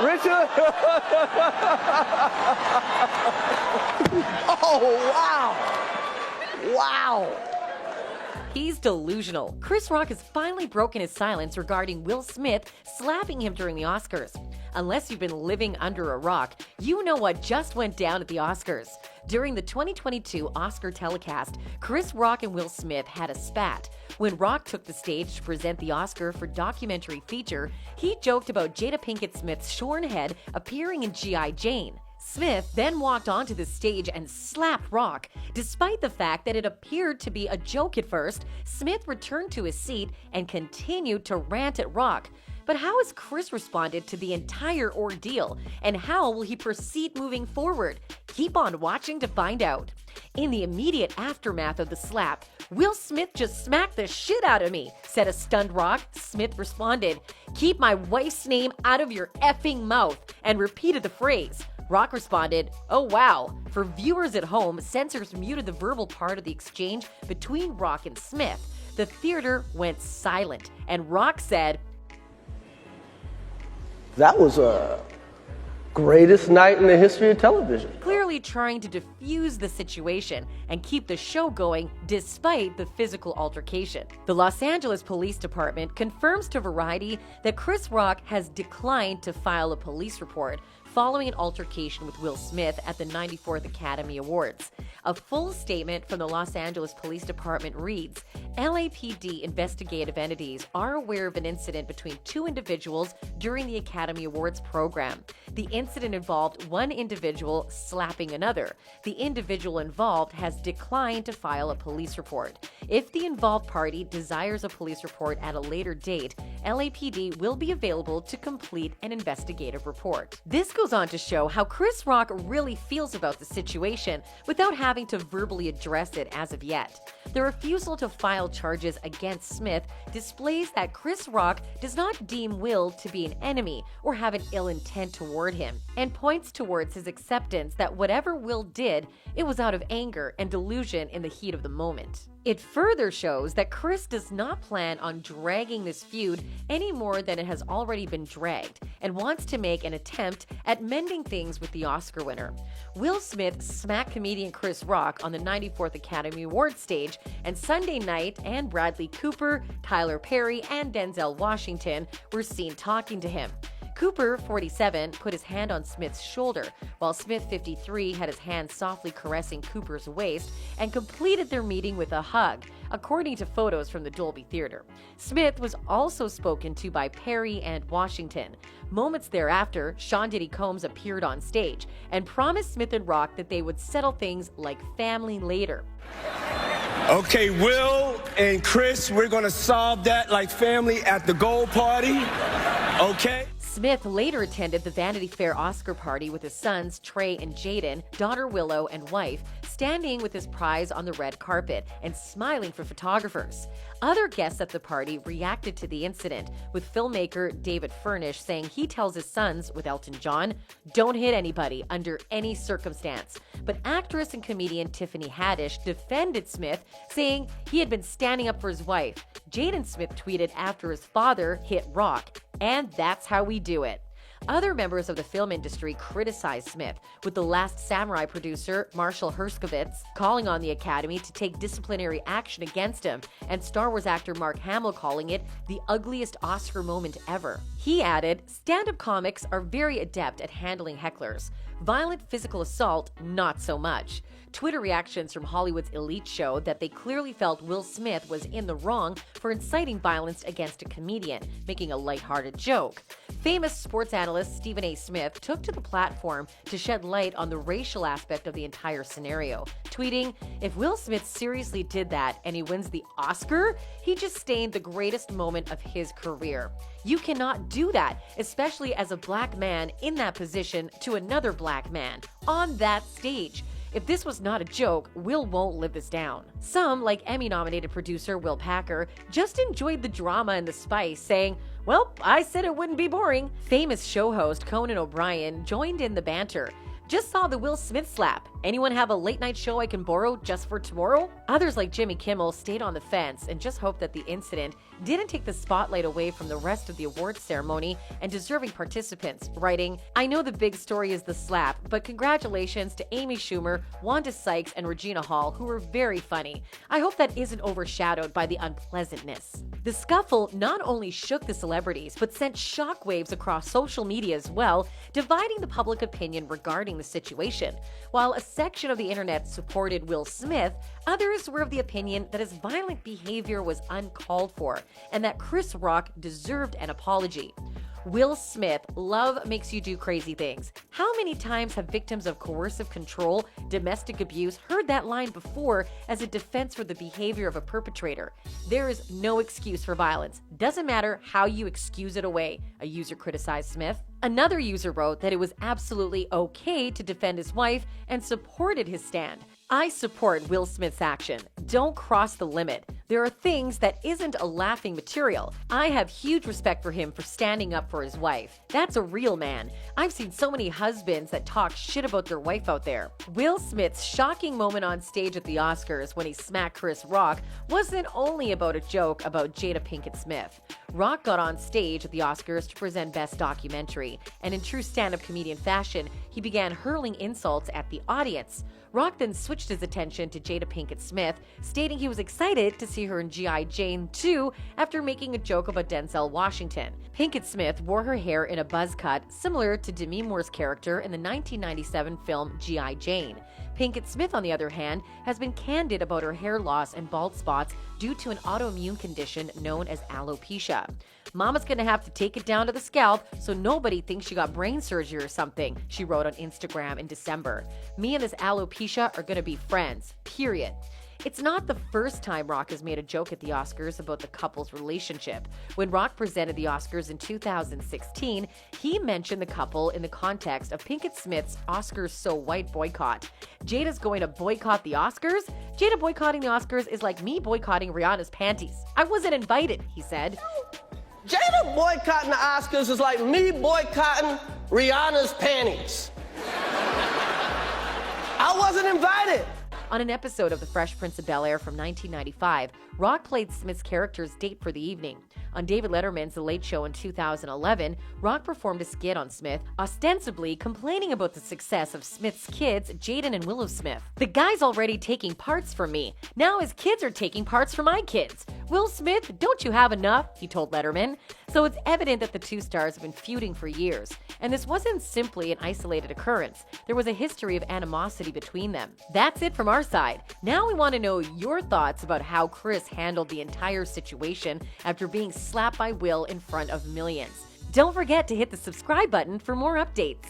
Richard. Oh, wow. Wow. He's delusional. Chris Rock has finally broken his silence regarding Will Smith slapping him during the Oscars. Unless you've been living under a rock, you know what just went down at the Oscars. During the 2022 Oscar telecast, Chris Rock and Will Smith had a spat. When Rock took the stage to present the Oscar for documentary feature, he joked about Jada Pinkett Smith's shorn head appearing in G.I. Jane. Smith then walked onto the stage and slapped Rock. Despite the fact that it appeared to be a joke at first, Smith returned to his seat and continued to rant at Rock. But how has Chris responded to the entire ordeal, and how will he proceed moving forward? Keep on watching to find out. In the immediate aftermath of the slap, Will Smith just smacked the shit out of me, said a stunned Rock. Smith responded, "Keep my wife's name out of your effing mouth," and repeated the phrase. Rock responded, "Oh wow." For viewers at home, censors muted the verbal part of the exchange between Rock and Smith. The theater went silent, and Rock said, That was a greatest night in the history of television. clearly trying to diffuse the situation and keep the show going despite the physical altercation. The Los Angeles Police Department confirms to Variety that Chris Rock has declined to file a police report following an altercation with Will Smith at the 94th Academy Awards. A full statement from the Los Angeles Police Department reads, LAPD investigative entities are aware of an incident between two individuals during the Academy Awards program. The incident involved one individual slapping another. The individual involved has declined to file a police report. If the involved party desires a police report at a later date, LAPD will be available to complete an investigative report. This goes on to show how Chris Rock really feels about the situation without having to verbally address it as of yet. The refusal to file charges against Smith displays that Chris Rock does not deem Will to be an enemy or have an ill intent toward him, and points towards his acceptance that whatever Will did, it was out of anger and delusion in the heat of the moment. It further shows that Chris does not plan on dragging this feud any more than it has already been dragged, and wants to make an attempt at mending things with the Oscar winner. Will Smith smacked comedian Chris Rock on the 94th Academy Awards stage, and Sunday night, and Bradley Cooper, Tyler Perry, and Denzel Washington were seen talking to him. Cooper, 47, put his hand on Smith's shoulder, while Smith, 53, had his hand softly caressing Cooper's waist and completed their meeting with a hug, according to photos from the Dolby Theater. Smith was also spoken to by Perry and Washington. Moments thereafter, Sean Diddy Combs appeared on stage and promised Smith and Rock that they would settle things like family later. Okay, Will and Chris, we're gonna solve that like family at the gold party, okay? Smith later attended the Vanity Fair Oscar party with his sons Trey and Jaden, daughter Willow, and wife, standing with his prize on the red carpet and smiling for photographers. Other guests at the party reacted to the incident, with filmmaker David Furnish saying he tells his sons, with Elton John, "Don't hit anybody under any circumstance." But actress and comedian Tiffany Haddish defended Smith, saying he had been standing up for his wife. Jaden Smith tweeted after his father hit Rock, "And that's how we do it." Other members of the film industry criticized Smith, with The Last Samurai producer Marshall Herskovitz calling on the Academy to take disciplinary action against him, and Star Wars actor Mark Hamill calling it the ugliest Oscar moment ever. He added, "Stand-up comics are very adept at handling hecklers. Violent physical assault, not so much." Twitter reactions from Hollywood's elite showed that they clearly felt Will Smith was in the wrong for inciting violence against a comedian, making a lighthearted joke. Famous sports analyst Stephen A. Smith took to the platform to shed light on the racial aspect of the entire scenario, tweeting, "If Will Smith seriously did that and he wins the Oscar, he just stained the greatest moment of his career. You cannot do that, especially as a black man in that position to another black man on that stage. If this was not a joke, Will won't live this down." Some, like Emmy-nominated producer Will Packer, just enjoyed the drama and the spice, saying, "Well, I said it wouldn't be boring." Famous show host Conan O'Brien joined in the banter. "Just saw the Will Smith slap. Anyone have a late night show I can borrow just for tomorrow? Others like Jimmy Kimmel stayed on the fence and just hoped that the incident didn't take the spotlight away from the rest of the awards ceremony and deserving participants, writing, "I know the big story is the slap, but congratulations to Amy Schumer, Wanda Sykes, and Regina Hall, who were very funny. I hope that isn't overshadowed by the unpleasantness." The scuffle not only shook the celebrities, but sent shockwaves across social media as well, dividing the public opinion regarding the situation. While a section of the internet supported Will Smith, others were of the opinion that his violent behavior was uncalled for and that Chris Rock deserved an apology. Will Smith, love makes you do crazy things. How many times have victims of coercive control, domestic abuse heard that line before as a defense for the behavior of a perpetrator? There is no excuse for violence. Doesn't matter how you excuse it away, a user criticized Smith. Another user wrote that it was absolutely okay to defend his wife and supported his stand. "I support Will Smith's action. Don't cross the limit. There are things that isn't a laughing material. I have huge respect for him for standing up for his wife. That's a real man. I've seen so many husbands that talk shit about their wife out there." Will Smith's shocking moment on stage at the Oscars when he smacked Chris Rock wasn't only about a joke about Jada Pinkett Smith. Rock got on stage at the Oscars to present Best Documentary, and in true stand-up comedian fashion, he began hurling insults at the audience. Rock then switched his attention to Jada Pinkett Smith, stating he was excited to see her in G.I. Jane 2 after making a joke about Denzel Washington. Pinkett Smith wore her hair in a buzz cut similar to Demi Moore's character in the 1997 film G.I. Jane. Pinkett Smith, on the other hand, has been candid about her hair loss and bald spots due to an autoimmune condition known as alopecia. "Mama's gonna have to take it down to the scalp so nobody thinks she got brain surgery or something," she wrote on Instagram in December. "Me and this alopecia are gonna be friends, period." It's not the first time Rock has made a joke at the Oscars about the couple's relationship. When Rock presented the Oscars in 2016, he mentioned the couple in the context of Pinkett Smith's Oscars So White boycott. "Jada's going to boycott the Oscars? Jada boycotting the Oscars is like me boycotting Rihanna's panties. I wasn't invited," he said. Jada boycotting the Oscars is like me boycotting Rihanna's panties. I wasn't invited. On an episode of The Fresh Prince of Bel-Air from 1995, Rock played Smith's character's date for the evening. On David Letterman's The Late Show in 2011, Rock performed a skit on Smith, ostensibly complaining about the success of Smith's kids, Jaden and Willow Smith. "The guy's already taking parts from me. Now his kids are taking parts from my kids. Will Smith, don't you have enough?" he told Letterman. So it's evident that the two stars have been feuding for years. And this wasn't simply an isolated occurrence. There was a history of animosity between them. That's it from our side. Now we want to know your thoughts about how Chris handled the entire situation after being slapped by Will in front of millions. Don't forget to hit the subscribe button for more updates.